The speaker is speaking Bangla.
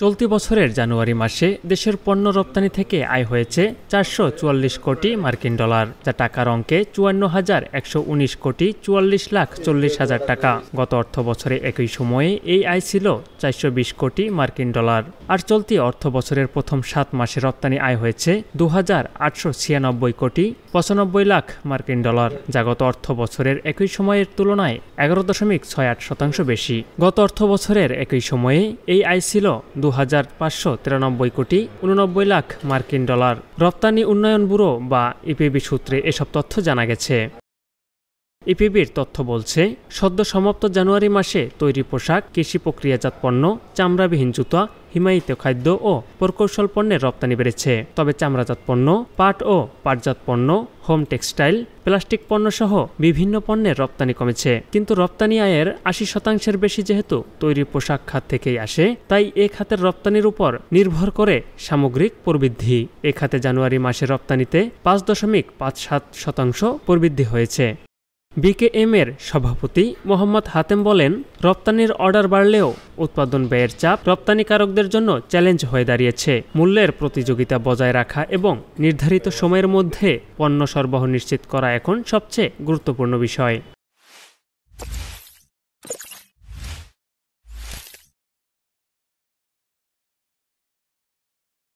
চলতি বছরের জানুয়ারি মাসে দেশের পণ্য রপ্তানি থেকে আয় হয়েছে ৪৪৪ কোটি মার্কিন ডলার, যা টাকার অঙ্কে ৫৪,১১৯ কোটি ৪৪,৪০,০০০ টাকা। গত অর্থ বছরে একই সময়ে এই আয় ছিল ৪২০ কোটি মার্কিন ডলার। আর চলতি অর্থ বছরের প্রথম ৭ মাসে রপ্তানি আয় হয়েছে ২,৮৯৬ কোটি ৯৫ লাখ মার্কিন ডলার, যা গত অর্থ বছরের একই সময়ের তুলনায় ১১.৬৮% বেশি। গত অর্থ বছরের একই সময়ে এই আয় ছিল ২,৫৯৩ কোটি ৮৯ লাখ মার্কিন ডলার। রপ্তানি উন্নয়ন ব্যুরো বা ইপিবি সূত্রে এসব তথ্য জানা গেছে। ইপিবির তথ্য বলছে, সদ্য সমাপ্ত জানুয়ারি মাসে তৈরি পোশাক, কৃষি প্রক্রিয়াজাত পণ্য, চামড়াবিহীন জুতা, হিমায়িত খাদ্য ও প্রকৌশল পণ্যের রপ্তানি বেড়েছে। তবে চামড়াজাত পণ্য, পাট ও পাটজাত পণ্য, হোম টেক্সটাইল, প্লাস্টিক পণ্য সহ বিভিন্ন পণ্যের রপ্তানি কমেছে। কিন্তু রপ্তানি আয়ের ৮০% বেশি যেহেতু তৈরি পোশাক খাত থেকেই আসে, তাই এ খাতের রপ্তানির উপর নির্ভর করে সামগ্রিক প্রবৃদ্ধি। এ খাতে জানুয়ারি মাসে রপ্তানিতে ৫.৫৭% প্রবৃদ্ধি হয়েছে। বিকেএম এর সভাপতি মোহাম্মদ হাতেম বলেন, রপ্তানির অর্ডার বাড়লেও উৎপাদন ব্যয়ের চাপ রপ্তানিকারকদের জন্য চ্যালেঞ্জ হয়ে দাঁড়িয়েছে। মূল্যের প্রতিযোগিতা বজায় রাখা এবং নির্ধারিত সময়ের মধ্যে পণ্য সরবরাহ নিশ্চিত করা এখন সবচেয়ে গুরুত্বপূর্ণ বিষয়।